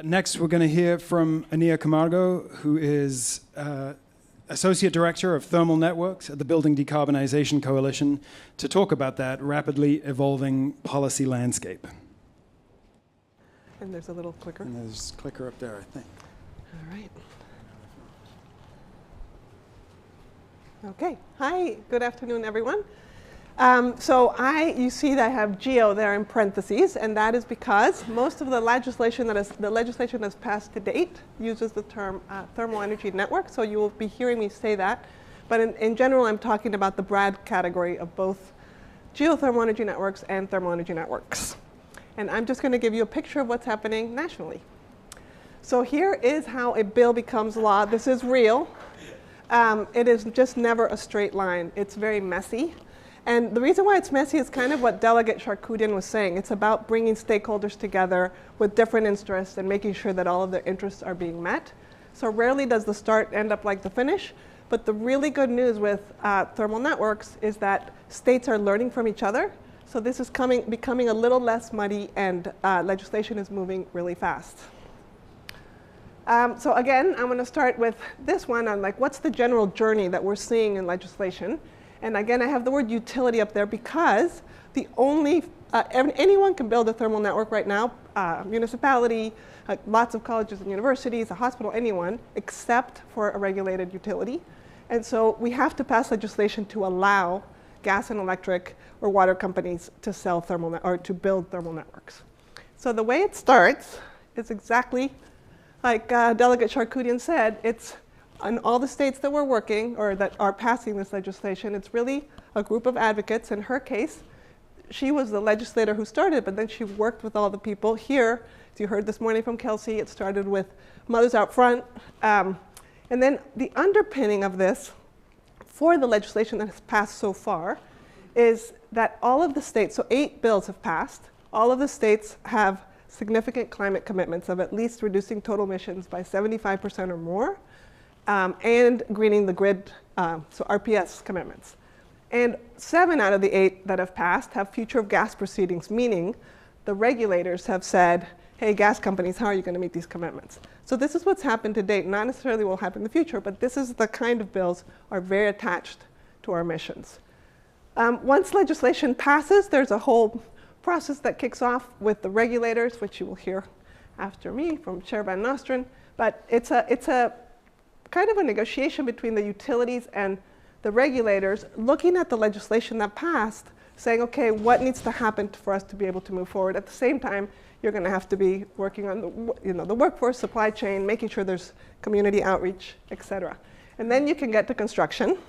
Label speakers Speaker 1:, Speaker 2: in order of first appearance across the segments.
Speaker 1: Next, we're going to hear from Ania Camargo, who is Associate Director of Thermal Networks at the Building Decarbonization Coalition, to talk about that rapidly evolving policy landscape.
Speaker 2: And there's a little clicker.
Speaker 1: And there's a clicker up there, I think.
Speaker 2: All right. Okay. Hi. Good afternoon, everyone. You see that I have geo there in parentheses, and that is because most of the legislation that's passed to date uses the term thermal energy network, so you will be hearing me say that. But in general, I'm talking about the broad category of both geothermal energy networks and thermal energy networks. And I'm just going to give you a picture of what's happening nationally. So here is how a bill becomes law. This is real. It is just never a straight line. It's very messy. And the reason why it's messy is kind of what Delegate Charkoudian was saying. It's about bringing stakeholders together with different interests and making sure that all of their interests are being met. So rarely does the start end up like the finish. But the really good news with thermal networks is that states are learning from each other. So this is becoming a little less muddy, and legislation is moving really fast. So again, I'm going to start with this one on what's the general journey that we're seeing in legislation. And again, I have the word utility up there because anyone can build a thermal network right now, municipality, lots of colleges and universities, a hospital, anyone, except for a regulated utility. And so we have to pass legislation to allow gas and electric or water companies to sell or to build thermal networks. So the way it starts is exactly like Delegate Charkoudian said. It's in all the states that we're working or that are passing this legislation, it's really a group of advocates. In her case, she was the legislator who started, but then she worked with all the people. Here, as you heard this morning from Kelsey, it started with Mothers Out Front. And then the underpinning of this for the legislation that has passed so far is that all of the states, so 8 bills have passed, all of the states have significant climate commitments of at least reducing total emissions by 75% or more. And greening the grid, so RPS commitments. And 7 out of the 8 that have passed have future of gas proceedings, meaning the regulators have said, hey, gas companies, how are you going to meet these commitments? So this is what's happened to date. Not necessarily will happen in the future, but this is the kind of bills are very attached to our emissions. Once legislation passes, there's a whole process that kicks off with the regulators, which you will hear after me from Chair Van Nostrand. But it's a kind of a negotiation between the utilities and the regulators, looking at the legislation that passed, saying, okay, what needs to happen for us to be able to move forward? At the same time, you're going to have to be working on the workforce, supply chain, making sure there's community outreach, et cetera. And then you can get to construction.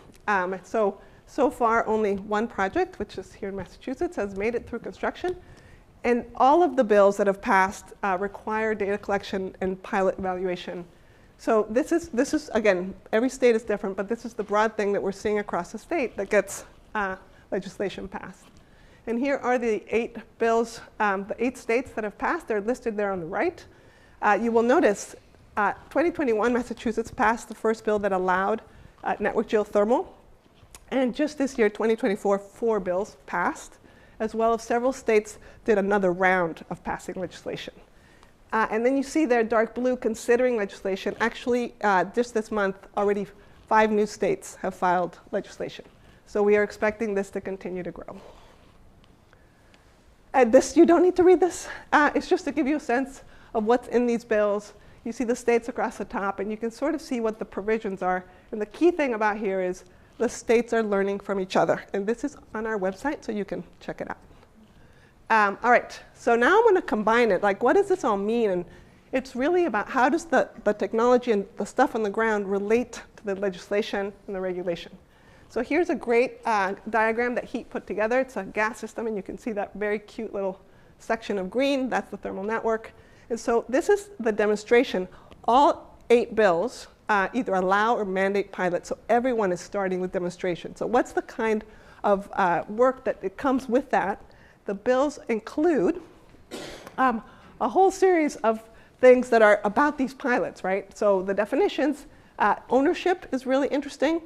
Speaker 2: So far, only one project, which is here in Massachusetts, has made it through construction. And all of the bills that have passed require data collection and pilot evaluation. So this is again, every state is different, but this is the broad thing that we're seeing across the state that gets legislation passed. And here are the 8 bills, the 8 states that have passed. They're listed there on the right. You will notice 2021, Massachusetts passed the first bill that allowed network geothermal. And just this year, 2024, 4 bills passed, as well as several states did another round of passing legislation. And then you see there, dark blue, considering legislation. Actually, just this month, already 5 new states have filed legislation. So we are expecting this to continue to grow. You don't need to read this. It's just to give you a sense of what's in these bills. You see the states across the top, and you can sort of see what the provisions are. And the key thing about here is the states are learning from each other. And this is on our website, so you can check it out. All right, so now I'm going to combine it. What does this all mean? And it's really about how does the technology and the stuff on the ground relate to the legislation and the regulation. So here's a great diagram that HEET put together. It's a gas system, and you can see that very cute little section of green. That's the thermal network. And so this is the demonstration. All 8 bills either allow or mandate pilots, so everyone is starting with demonstration. So what's the kind of work that it comes with that? The bills include a whole series of things that are about these pilots, right? So the definitions, ownership is really interesting.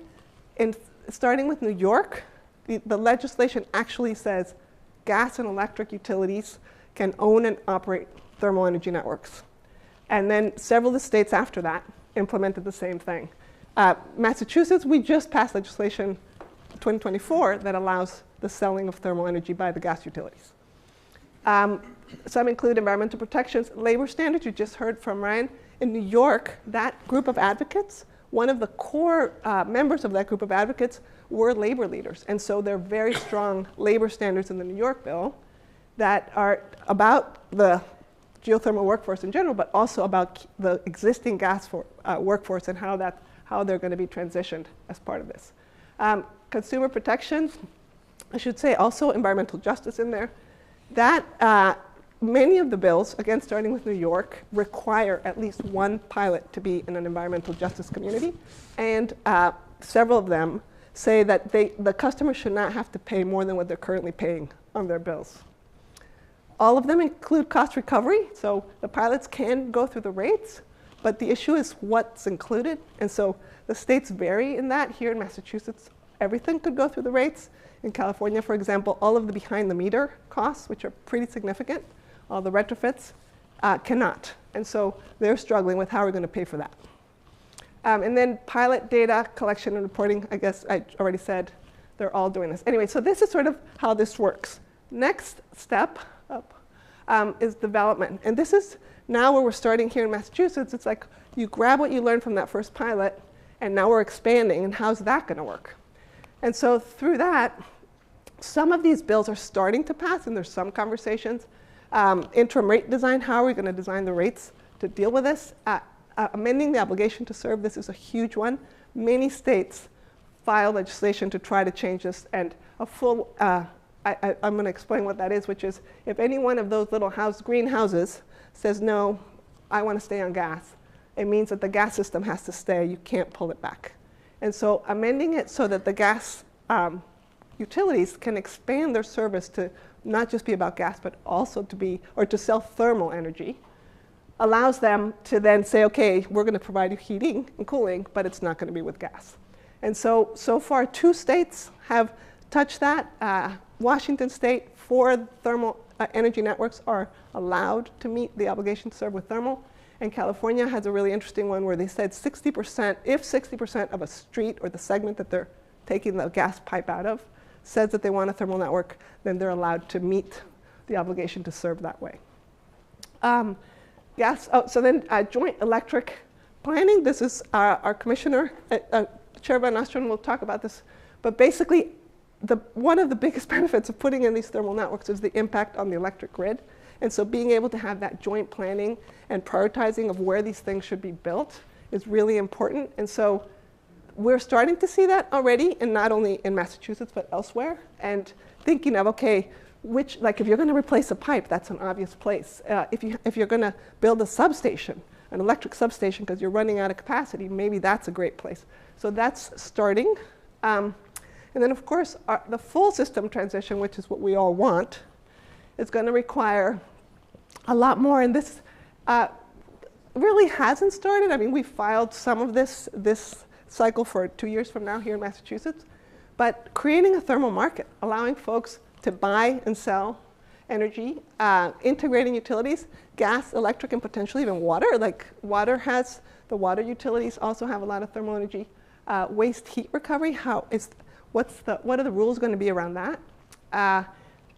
Speaker 2: Starting with New York, the legislation actually says gas and electric utilities can own and operate thermal energy networks. And then several of the states after that implemented the same thing. Massachusetts, we just passed legislation 2024 that allows the selling of thermal energy by the gas utilities. Some include environmental protections, labor standards. You just heard from Ryan. In New York, that group of advocates, one of the core members of that group of advocates were labor leaders. And so there are very strong labor standards in the New York bill that are about the geothermal workforce in general, but also about the existing gas workforce and how they're going to be transitioned as part of this. Consumer protections, I should say also environmental justice in there. That many of the bills, again starting with New York, require at least one pilot to be in an environmental justice community. And several of them say that the customer should not have to pay more than what they're currently paying on their bills. All of them include cost recovery, so the pilots can go through the rates, but the issue is what's included. And so the states vary in that. Here in Massachusetts, everything could go through the rates. In California, for example, all of the behind-the-meter costs, which are pretty significant, all the retrofits, cannot. And so they're struggling with how we're going to pay for that. And then pilot data collection and reporting, I guess I already said they're all doing this. Anyway, so this is sort of how this works. Next step up is development. And this is now where we're starting here in Massachusetts. It's like you grab what you learned from that first pilot, and now we're expanding, and how's that going to work? And so through that, some of these bills are starting to pass, and there's some conversations. Interim rate design, how are we going to design the rates to deal with this? Amending the obligation to serve, this is a huge one. Many states file legislation to try to change this, and a full, I'm going to explain what that is, which is if any one of those little greenhouses says, no, I want to stay on gas, it means that the gas system has to stay. You can't pull it back. And so amending it so that the gas utilities can expand their service to not just be about gas, but also to sell thermal energy, allows them to then say, okay, we're going to provide you heating and cooling, but it's not going to be with gas. And so far, 2 states have touched that. Washington State, 4 thermal energy networks are allowed to meet the obligation to serve with thermal. And California has a really interesting one where they said 60%, if 60% of a street or the segment that they're taking the gas pipe out of says that they want a thermal network, then they're allowed to meet the obligation to serve that way. So then joint electric planning. This is our commissioner, Chair Van Nostrand will talk about this. But basically, one of the biggest benefits of putting in these thermal networks is the impact on the electric grid. And so being able to have that joint planning and prioritizing of where these things should be built is really important. And so we're starting to see that already, and not only in Massachusetts, but elsewhere. And thinking of, okay, if you're going to replace a pipe, that's an obvious place. If you're going to build a substation, an electric substation, because you're running out of capacity, maybe that's a great place. So that's starting. And then, of course, the full system transition, which is what we all want, is going to require a lot more. And this really hasn't started. I mean, we filed some of this cycle for 2 years from now here in Massachusetts. But creating a thermal market, allowing folks to buy and sell energy, integrating utilities, gas, electric, and potentially even water. Like the water utilities also have a lot of thermal energy. Waste heat recovery, what are the rules going to be around that?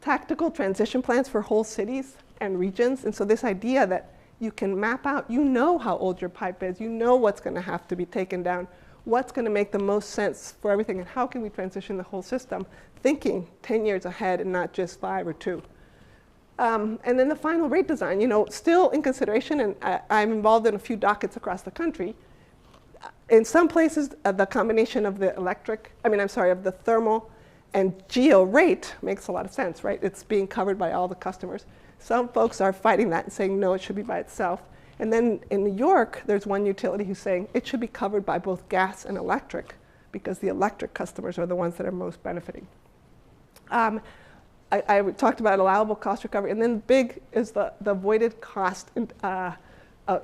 Speaker 2: Tactical transition plans for whole cities and regions. And so this idea that you can map out, you know how old your pipe is, you know what's going to have to be taken down, what's going to make the most sense for everything, and how can we transition the whole system, thinking 10 years ahead and not just 5 or 2. And then the final rate design, still in consideration, and I'm involved in a few dockets across the country. In some places, the combination of the of the thermal and geo rate makes a lot of sense, right? It's being covered by all the customers. Some folks are fighting that and saying, no, it should be by itself. And then in New York, there's one utility who's saying it should be covered by both gas and electric because the electric customers are the ones that are most benefiting. I talked about allowable cost recovery. And then big is the avoided cost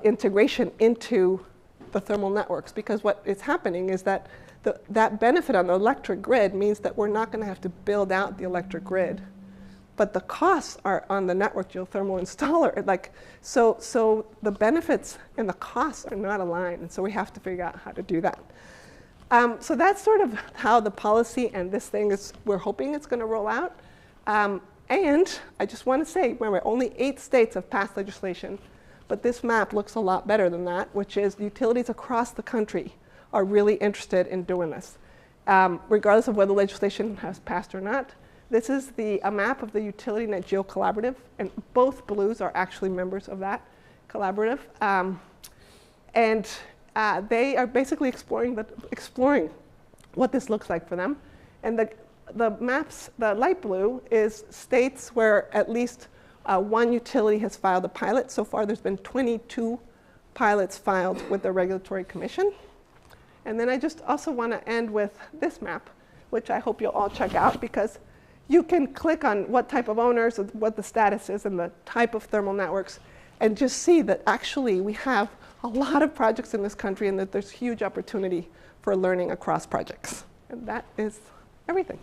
Speaker 2: integration into the thermal networks, because what is happening is that that benefit on the electric grid means that we're not going to have to build out the electric grid but the costs are on the network geothermal installer. Like, so the benefits and the costs are not aligned, and so we have to figure out how to do that. So that's sort of how the policy and this thing is, we're hoping it's going to roll out. And I just want to say, remember, only 8 states have passed legislation, but this map looks a lot better than that, which is utilities across the country are really interested in doing this. Regardless of whether legislation has passed or not, this is a map of the Utility Net Geo Collaborative, and both blues are actually members of that collaborative. And they are basically exploring what this looks like for them. And the maps, the light blue is states where at least one utility has filed a pilot. So far there's been 22 pilots filed with the Regulatory Commission. And then I just also want to end with this map, which I hope you'll all check out, because you can click on what type of owners, what the status is, and the type of thermal networks, and just see that actually we have a lot of projects in this country and that there's huge opportunity for learning across projects. And that is everything.